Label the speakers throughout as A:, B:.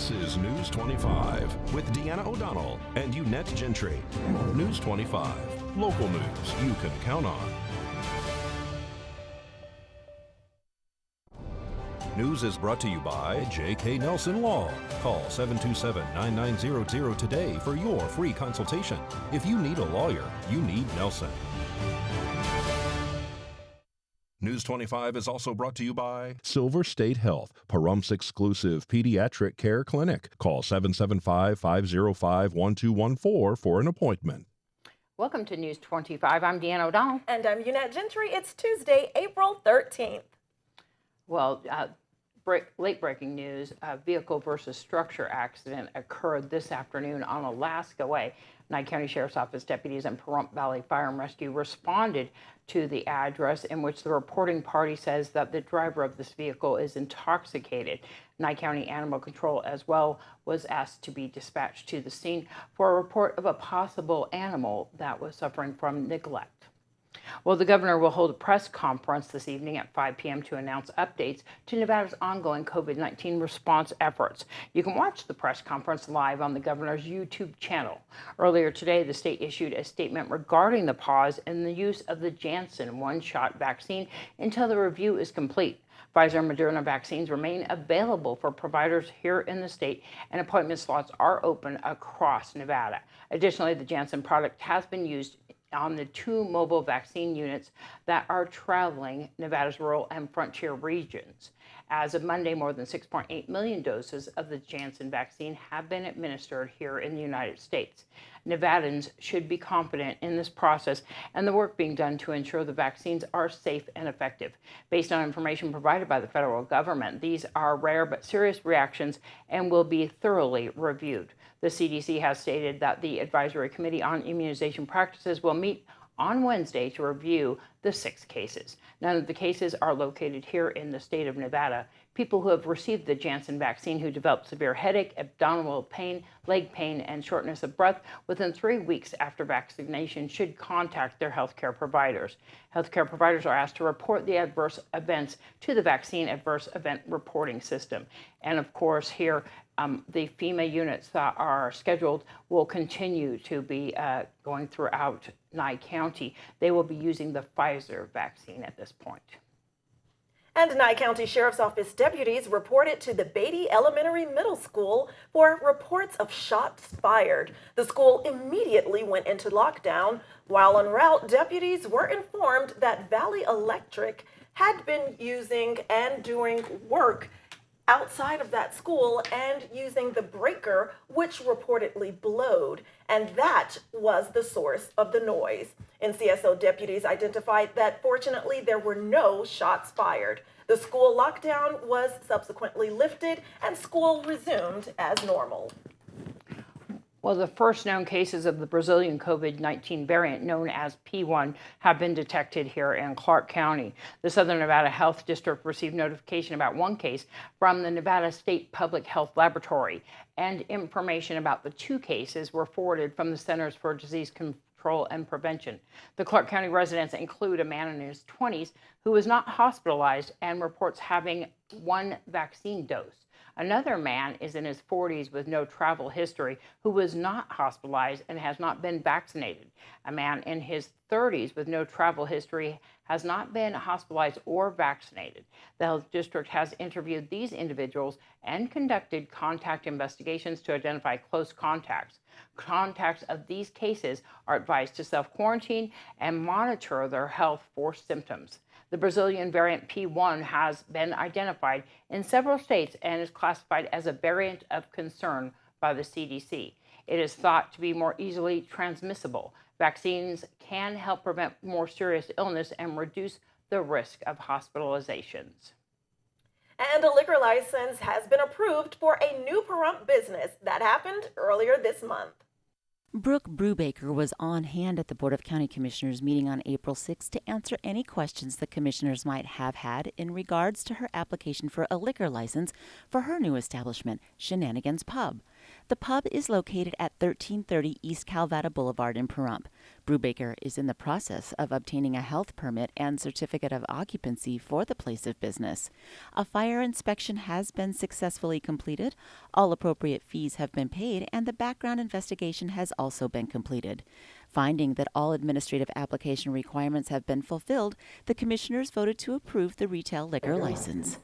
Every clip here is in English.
A: This is News 25 with Deanna O'Donnell and Unette Gentry. News 25, local news you can count on. News is brought to you by J.K. Nelson Law. Call 727-9900 today for your free consultation. If you need a lawyer, you need Nelson. News 25 is also brought to you by Silver State Health, Pahrumps exclusive pediatric care clinic. Call 775-505-1214 for an appointment.
B: Welcome to News 25. I'm Deanna O'Donnell.
C: And I'm Unette Gentry. It's Tuesday, April 13th.
B: Well, late breaking news, a vehicle versus structure accident occurred this afternoon on Alaska Way. Nye County Sheriff's Office deputies and Pahrump Valley Fire and Rescue responded to the address in which the reporting party says that the driver of this vehicle is intoxicated. Nye County Animal Control as well was asked to be dispatched to the scene for a report of a possible animal that was suffering from neglect. Well, the governor will hold a press conference this evening at 5 p.m. to announce updates to Nevada's ongoing COVID-19 response efforts. You can watch the press conference live on the governor's YouTube channel. Earlier today, the state issued a statement regarding the pause in the use of the Janssen one-shot vaccine until the review is complete. Pfizer and Moderna vaccines remain available for providers here in the state, and appointment slots are open across Nevada. Additionally, the Janssen product has been used on the 2 mobile vaccine units that are traveling Nevada's rural and frontier regions. As of Monday, more than 6.8 million doses of the Janssen vaccine have been administered here in the United States. Nevadans should be confident in this process and the work being done to ensure the vaccines are safe and effective. Based on information provided by the federal government, these are rare but serious reactions and will be thoroughly reviewed. The CDC has stated that the Advisory Committee on Immunization Practices will meet on Wednesday to review the 6 cases. None of the cases are located here in the state of Nevada. People who have received the Janssen vaccine who develop severe headache, abdominal pain, leg pain, and shortness of breath within 3 weeks after vaccination should contact their healthcare providers. Healthcare providers are asked to report the adverse events to the Vaccine Adverse Event Reporting System. And of course, here, the FEMA units that are scheduled will continue to be going throughout Nye County. They will be using the Pfizer vaccine at this point.
C: And Nye County Sheriff's Office deputies reported to the Beatty Elementary Middle School for reports of shots fired. The school immediately went into lockdown. While en route, deputies were informed that Valley Electric had been using and doing work outside of that school and using the breaker, which reportedly blowed, and that was the source of the noise. NCSO deputies identified that fortunately there were no shots fired. The school lockdown was subsequently lifted and school resumed as normal.
B: Well, the first known cases of the Brazilian COVID-19 variant known as P1 have been detected here in Clark County. The Southern Nevada Health District received notification about 1 case from the Nevada State Public Health Laboratory, and information about the 2 cases were forwarded from the Centers for Disease Control and Prevention. The Clark County residents include a man in his 20s who was not hospitalized and reports having 1 vaccine dose. Another man is in his 40s with no travel history who was not hospitalized and has not been vaccinated. A man in his 30s with no travel history has not been hospitalized or vaccinated. The health district has interviewed these individuals and conducted contact investigations to identify close contacts. Contacts of these cases are advised to self-quarantine and monitor their health for symptoms. The Brazilian variant P1 has been identified in several states and is classified as a variant of concern by the CDC. It is thought to be more easily transmissible. Vaccines can help prevent more serious illness and reduce the risk of hospitalizations.
C: And a liquor license has been approved for a new Pahrump business that happened earlier this month.
D: Brooke Brubaker was on hand at the Board of County Commissioners meeting on April 6 to answer any questions the commissioners might have had in regards to her application for a liquor license for her new establishment, Shenanigans Pub. The pub is located at 1330 East Calvada Boulevard in Pahrump. Brubaker is in the process of obtaining a health permit and certificate of occupancy for the place of business. A fire inspection has been successfully completed, all appropriate fees have been paid, and the background investigation has also been completed. Finding that all administrative application requirements have been fulfilled, the commissioners voted to approve the retail liquor license.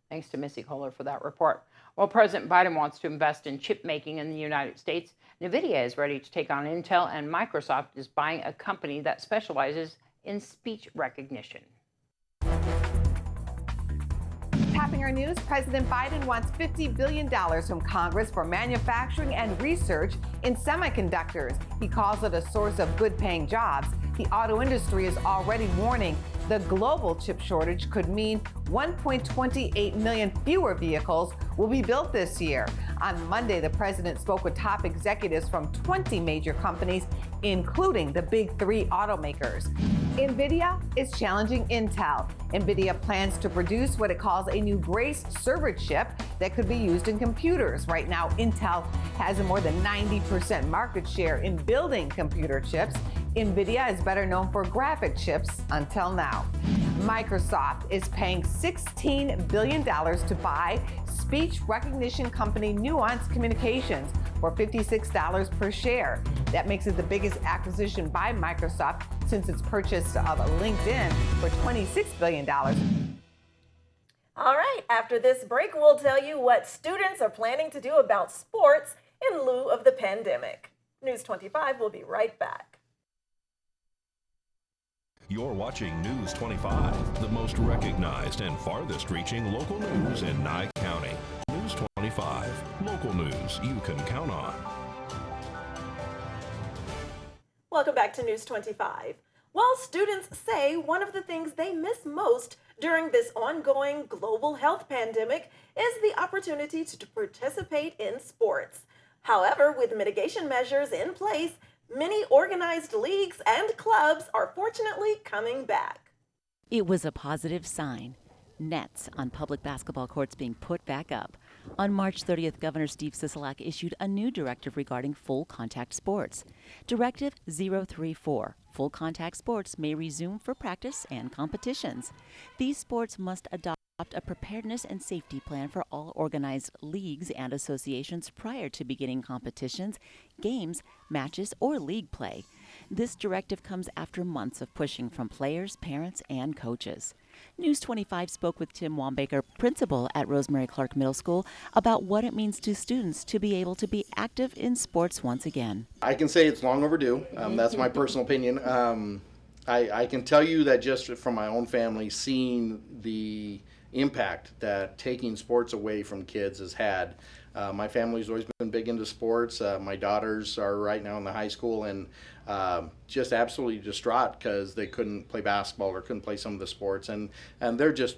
B: Thanks to Missy Kohler for that report. While President Biden wants to invest in chip making in the United States, NVIDIA is ready to take on Intel, and Microsoft is buying a company that specializes in speech recognition.
E: Topping our news, President Biden wants $50 billion from Congress for manufacturing and research in semiconductors. He calls it a source of good-paying jobs. The auto industry is already warning the global chip shortage could mean 1.28 million fewer vehicles will be built this year. On Monday, the president spoke with top executives from 20 major companies, including the big three automakers. NVIDIA is challenging Intel. NVIDIA plans to produce what it calls a new Grace server chip that could be used in computers. Right now, Intel has a more than 90% market share in building computer chips. NVIDIA is better known for graphic chips until now. Microsoft is paying $16 billion to buy speech recognition company Nuance Communications for $56 per share. That makes it the biggest acquisition by Microsoft since its purchase of LinkedIn for $26 billion.
C: All right, after this break, we'll tell you what students are planning to do about sports in lieu of the pandemic. News 25 will be right back.
A: You're watching News 25, the most recognized and farthest reaching local news in Nye County. News 25, local news you can count on.
C: Welcome back to News 25. Well, students say one of the things they miss most during this ongoing global health pandemic is the opportunity to participate in sports. However, with mitigation measures in place, many organized leagues and clubs are fortunately coming back.
D: It was a positive sign. Nets on public basketball courts being put back up. On March 30th, Governor Steve Sisolak issued a new directive regarding full contact sports. Directive 034. Full contact sports may resume for practice and competitions. These sports must adopt a preparedness and safety plan for all organized leagues and associations prior to beginning competitions, games, matches, or league play. This directive comes after months of pushing from players, parents, and coaches. News 25 spoke with Tim Wambaker, principal at Rosemary Clark Middle School, about what it means to students to be able to be active in sports once again.
F: I can say it's long overdue. That's my personal opinion. I can tell you that just from my own family, seeing the impact that taking sports away from kids has had. My family's always been big into sports. My daughters are right now in the high school and just absolutely distraught because they couldn't play basketball or couldn't play some of the sports. And they're just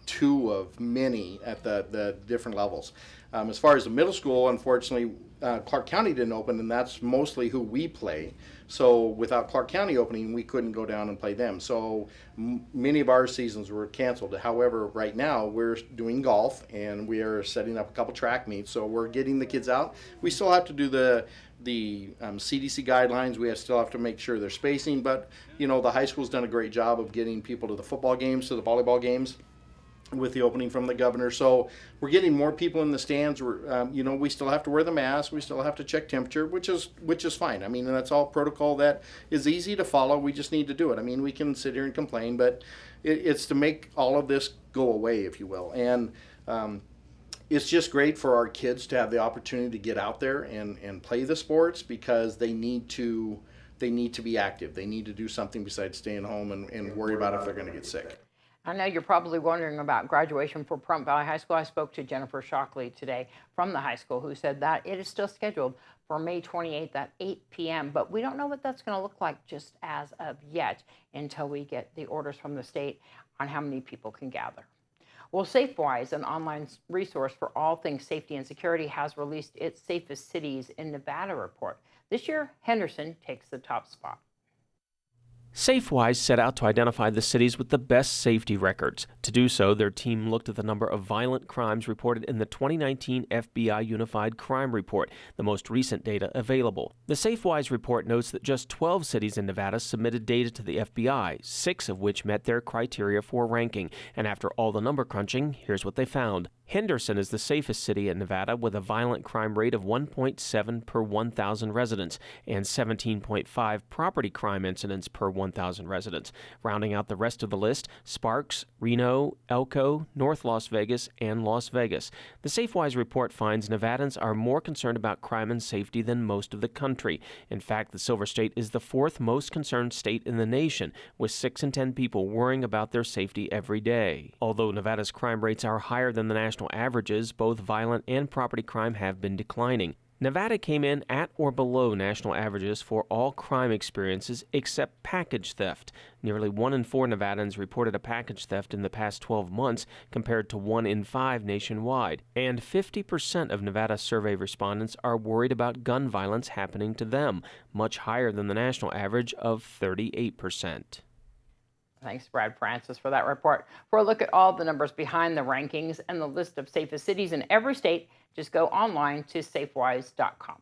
F: two of many at the different levels. As far as the middle school, unfortunately, Clark County didn't open, and that's mostly who we play. So without Clark County opening, we couldn't go down and play them. So many of our seasons were canceled. However, right now we're doing golf, and we are setting up a couple track meets. So we're getting the kids out. We still have to do the CDC guidelines. We still have to make sure they're spacing. But you know, the high school's done a great job of getting people to the football games, to the volleyball games, with the opening from the governor. So we're getting more people in the stands. We're, you know, we still have to wear the mask. We still have to check temperature, which is fine. I mean, that's all protocol that is easy to follow. We just need to do it. I mean, we can sit here and complain, but it's to make all of this go away, if you will. And it's just great for our kids to have the opportunity to get out there and play the sports, because they need to be active. They need to do something besides staying home and worry about if they're going to get sick.
B: I know you're probably wondering about graduation for Pahrump Valley High School. I spoke to Jennifer Shockley today from the high school, who said that it is still scheduled for May 28th at 8 p.m., but we don't know what that's going to look like just as of yet until we get the orders from the state on how many people can gather. Well, SafeWise, an online resource for all things safety and security, has released its Safest Cities in Nevada report. This year, Henderson takes the top spot.
G: SafeWise set out to identify the cities with the best safety records. To do so, their team looked at the number of violent crimes reported in the 2019 FBI Unified Crime Report, the most recent data available. The SafeWise report notes that just 12 cities in Nevada submitted data to the FBI, 6 of which met their criteria for ranking. And after all the number crunching, here's what they found. Henderson is the safest city in Nevada with a violent crime rate of 1.7 per 1,000 residents and 17.5 property crime incidents per 1,000 residents. Rounding out the rest of the list, Sparks, Reno, Elko, North Las Vegas, and Las Vegas. The SafeWise report finds Nevadans are more concerned about crime and safety than most of the country. In fact, the Silver State is the 4th most concerned state in the nation, with 6 in 10 people worrying about their safety every day. Although Nevada's crime rates are higher than the national averages, both violent and property crime have been declining. Nevada came in at or below national averages for all crime experiences except package theft. Nearly 1 in 4 Nevadans reported a package theft in the past 12 months compared to 1 in 5 nationwide. And 50% of Nevada survey respondents are worried about gun violence happening to them, much higher than the national average of 38%.
B: Thanks, Brad Francis, for that report. For a look at all the numbers behind the rankings and the list of safest cities in every state, just go online to safewise.com.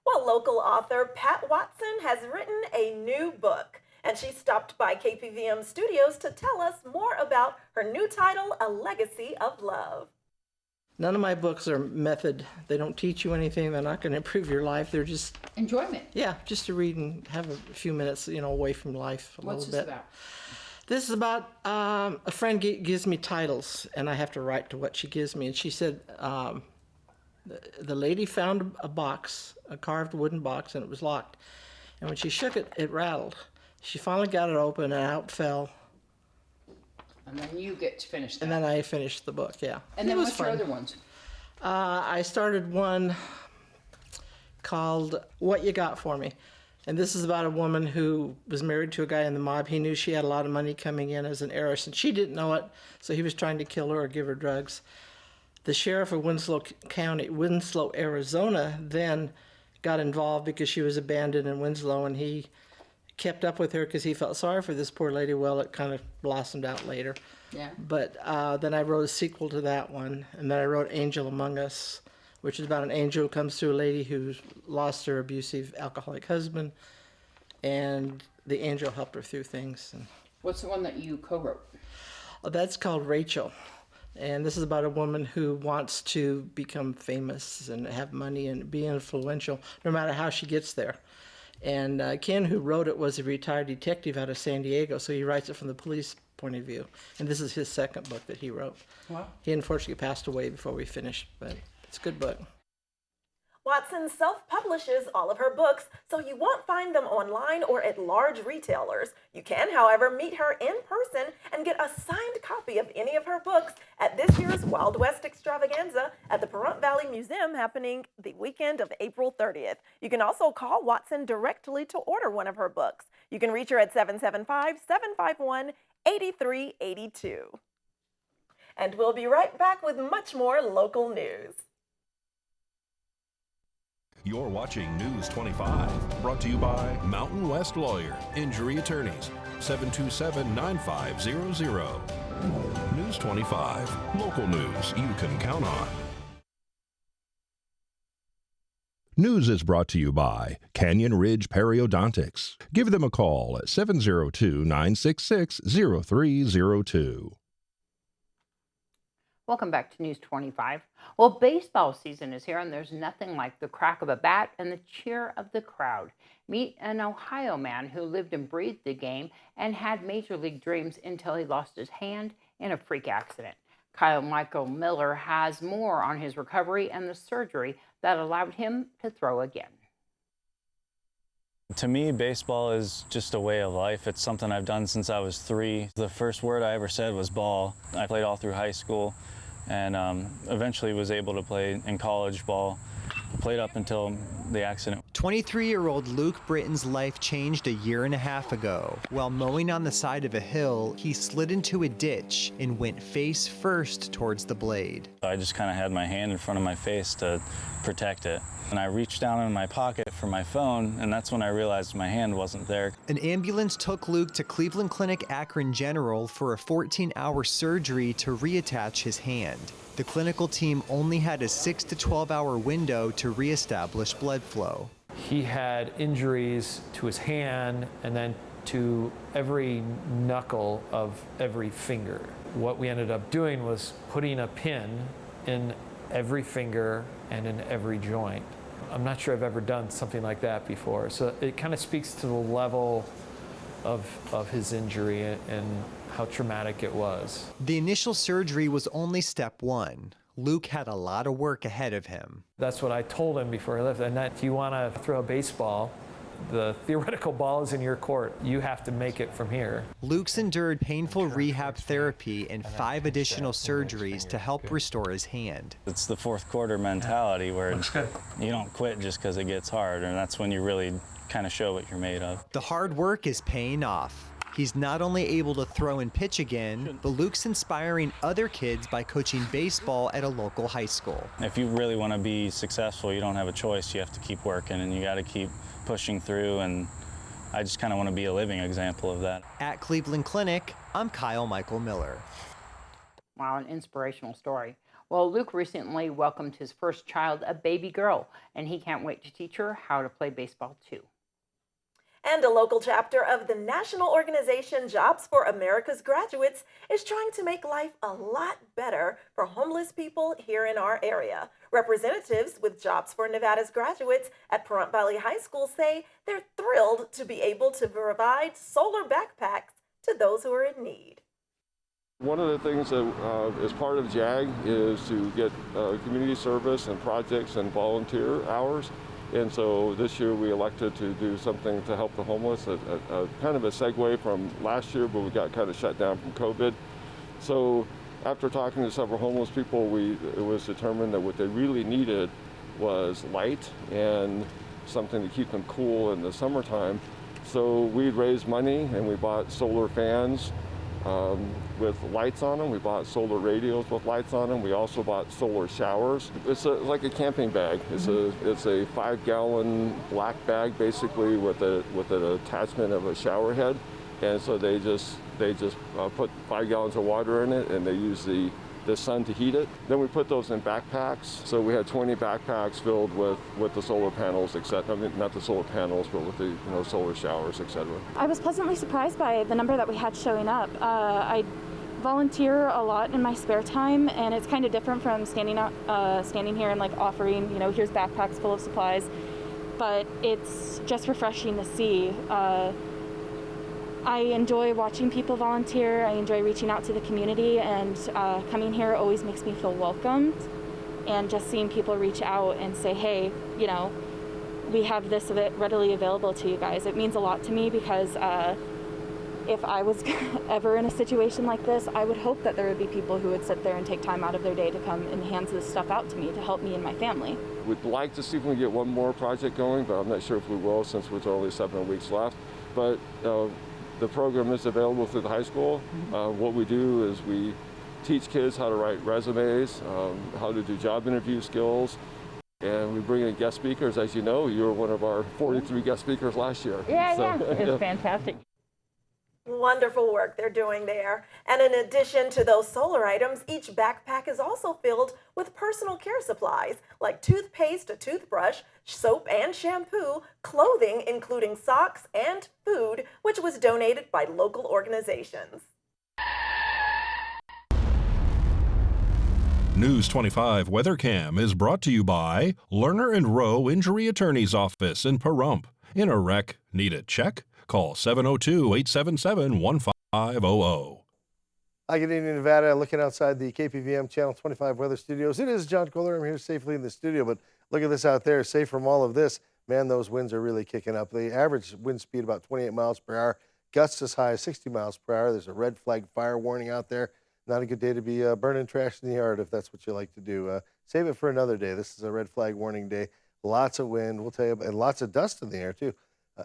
C: Well, local author Pat Watson has written a new book, and she stopped by KPVM Studios to tell us more about her new title, A Legacy of Love.
H: None of my books are method. They don't teach you anything. They're not going to improve your life. They're just
B: enjoyment.
H: Yeah, just to read and have a few minutes, away from life a little bit. What's this about? This is about a friend gives me titles, and I have to write to what she gives me. And she said the lady found a box, a carved wooden box, and it was locked. And when she shook it, it rattled. She finally got it open, and out fell.
B: And then you get to finish that.
H: And then I finished the book, yeah.
B: And then what's your other ones?
H: I started one called What You Got For Me. And this is about a woman who was married to a guy in the mob. He knew she had a lot of money coming in as an heiress, and she didn't know it, so he was trying to kill her or give her drugs. The sheriff of Winslow County, Winslow, Arizona, then got involved because she was abandoned in Winslow, and he kept up with her because he felt sorry for this poor lady. Well, it kind of blossomed out later. Yeah. But then I wrote a sequel to that one, and then I wrote Angel Among Us, which is about an angel who comes to a lady who's lost her abusive alcoholic husband, and the angel helped her through things. And
B: what's the one that you co-wrote?
H: That's called Rachel. And this is about a woman who wants to become famous and have money and be influential, no matter how she gets there. And Ken, who wrote it, was a retired detective out of San Diego, so he writes it from the police point of view. And this is his second book that he wrote. Wow. He unfortunately passed away before we finished, but it's a good book.
C: Watson self-publishes all of her books, so you won't find them online or at large retailers. You can, however, meet her in person and get a signed copy of any of her books at this year's Wild West Extravaganza at the Pahrump Valley Museum, happening the weekend of April 30th. You can also call Watson directly to order one of her books. You can reach her at 775-751-8382. And we'll be right back with much more local news.
A: You're watching News 25, brought to you by Mountain West Lawyer, Injury Attorneys, 727-9500. News 25, local news you can count on. News is brought to you by Canyon Ridge Periodontics. Give them a call at 702-966-0302.
B: Welcome back to News 25. Well, baseball season is here, and there's nothing like the crack of a bat and the cheer of the crowd. Meet an Ohio man who lived and breathed the game and had major league dreams until he lost his hand in a freak accident. Kyle Michael Miller has more on his recovery and the surgery that allowed him to throw again.
I: To me, baseball is just a way of life. It's something I've done since I was 3. The first word I ever said was ball. I played all through high school and eventually was able to play in college ball. Played up until the accident.
J: 23-year-old Luke Britton's life changed a year and a half ago. While mowing on the side of a hill, he slid into a ditch and went face first towards the blade.
I: I just kind of had my hand in front of my face to protect it. And I reached down in my pocket for my phone, and that's when I realized my hand wasn't there.
J: An ambulance took Luke to Cleveland Clinic Akron General for a 14-hour surgery to reattach his hand. The clinical team only had a 6 to 12-hour window to reestablish blood flow.
K: He had injuries to his hand and then to every knuckle of every finger. What we ended up doing was putting a pin in every finger and in every joint. I'm not sure I've ever done something like that before. So it kind of speaks to the level of his injury and how traumatic it was.
J: The initial surgery was only step one. Luke had a lot of work ahead of him.
K: That's what I told him before I left. And that if you want to throw a baseball, the theoretical ball is in your court. You have to make it from here.
J: Luke's endured painful rehab therapy and 5 additional surgeries to help restore his hand.
I: It's the fourth quarter mentality where you don't quit just because it gets hard, and that's when you really kind of show what you're made of.
J: The hard work is paying off. He's not only able to throw and pitch again, but Luke's inspiring other kids by coaching baseball at a local high school.
I: If you really want to be successful, you don't have a choice. You have to keep working, and you got to keep pushing through, and I just kind of want to be a living example of that.
J: At Cleveland Clinic, I'm Kyle Michael Miller.
B: Wow, an inspirational story. Well, Luke recently welcomed his first child, a baby girl, and he can't wait to teach her how to play baseball too.
C: And a local chapter of the national organization Jobs for America's Graduates is trying to make life a lot better for homeless people here in our area. Representatives with Jobs for Nevada's Graduates at Pahrump Valley High School say they're thrilled to be able to provide solar backpacks to those who are in need.
L: One of the things that is part of JAG is to get community service and projects and volunteer hours. And so this year we elected to do something to help the homeless, kind of a segue from last year, but we got kind of shut down from COVID. So after talking to several homeless people, it was determined that what they really needed was light and something to keep them cool in the summertime. So we raised money and we bought solar fans with lights on them. We bought solar radios with lights on them. We also bought solar showers. It's like a camping bag. It's a 5-gallon black bag basically with an attachment of a shower head. And so they just put 5 gallons of water in it, and they use the sun to heat it. Then we put those in backpacks. So we had 20 backpacks filled with the solar panels, except, I mean, not the solar panels, but with the solar showers, etc.
M: I was pleasantly surprised by the number that we had showing up. I volunteer a lot in my spare time, and it's kind of different from standing here and like offering, here's backpacks full of supplies. But it's just refreshing to see. I enjoy watching people volunteer. I enjoy reaching out to the community, and coming here always makes me feel welcomed. And just seeing people reach out and say, hey, we have this readily available to you guys. It means a lot to me because if I was ever in a situation like this, I would hope that there would be people who would sit there and take time out of their day to come and hand this stuff out to me to help me and my family. We'd
L: like to see if we can get one more project going, but I'm not sure if we will since there's only 7 weeks left. But the program is available through the high school. What we do is we teach kids how to write resumes, how to do job interview skills, and we bring in guest speakers. As you know, you were one of our 43 guest speakers last year.
B: Yeah, it's fantastic.
C: Wonderful work they're doing there. And in addition to those solar items, each backpack is also filled with personal care supplies like toothpaste, a toothbrush, soap and shampoo, clothing including socks, and food, which was donated by local organizations.
A: News 25 WeatherCam is brought to you by Lerner and Rowe Injury Attorney's Office in Pahrump. In a wreck, need a check? Call 702-877-1500.
N: Hi, good evening, Nevada. Looking outside the KPVM Channel 25 weather studios. It is John Kohler. I'm here safely in the studio, but look at this out there. Safe from all of this. Man, those winds are really kicking up. The average wind speed about 28 miles per hour. Gusts as high as 60 miles per hour. There's a red flag fire warning out there. Not a good day to be burning trash in the yard if that's what you like to do. Save it for another day. This is a red flag warning day lots of wind. We'll tell you, and lots of dust in the air too,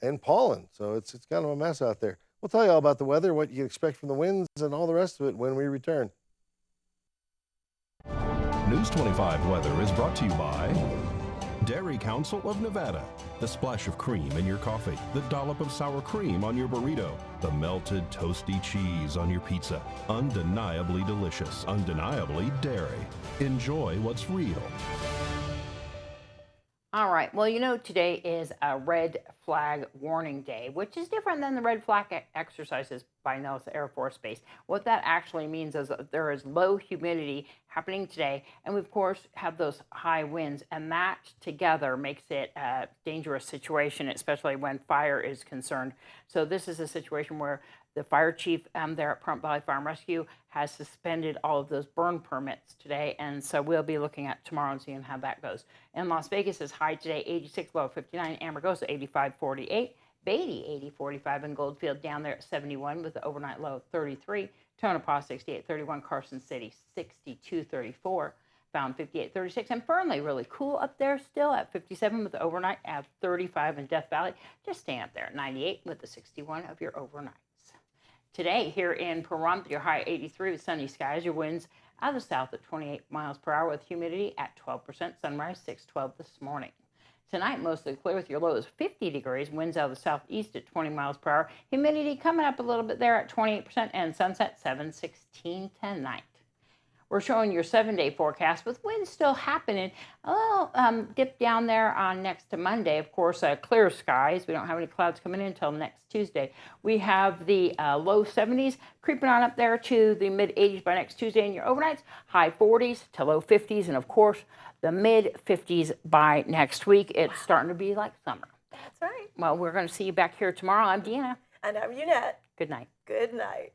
N: and pollen. So it's kind of a mess out there. We'll tell you all about the weather, what you can expect from the winds, and all the rest of it when we return.
A: News 25 weather is brought to you by Dairy Council of Nevada. The splash of cream in your coffee, the dollop of sour cream on your burrito, the melted toasty cheese on your pizza. Undeniably delicious, undeniably dairy. Enjoy what's real.
B: All right. Well, you know, today is a red flag warning day, which is different than the red flag exercises by Nellis Air Force Base. What that actually means is that there is low humidity happening today, and we, of course, have those high winds, and that together makes it a dangerous situation, especially when fire is concerned. So this is a situation where the fire chief there at Pahrump Valley Fire and Rescue has suspended all of those burn permits today, and so we'll be looking at tomorrow and seeing how that goes. In Las Vegas is high today, 86, low 59. Amargosa, 85, 48. Beatty, 80, 45. And Goldfield down there at 71 with the overnight low of 33. Tonopah, 68, 31. Carson City, 62, 34. Found 58, 36. And Fernley, really cool up there still at 57 with the overnight at 35. In Death Valley, just staying up there at 98 with the 61 of your overnights. Today, here in Pahrump, your high 83 with sunny skies. Your winds out of the south at 28 miles per hour with humidity at 12%. Sunrise 612 this morning. Tonight, mostly clear with your lows 50 degrees. Winds out of the southeast at 20 miles per hour. Humidity coming up a little bit there at 28%. And sunset 7:16 tonight. We're showing your 7-day forecast with winds still happening. A little dip down there on next to Monday. Of course, clear skies. We don't have any clouds coming in until next Tuesday. We have the low 70s creeping on up there to the mid 80s by next Tuesday in your overnights. High 40s to low 50s. And of course, the mid 50s by next week. It's starting to be like summer.
C: That's right.
B: Well, we're going to see you back here tomorrow. I'm Deanna.
C: And I'm Unette.
B: Good night.
C: Good night.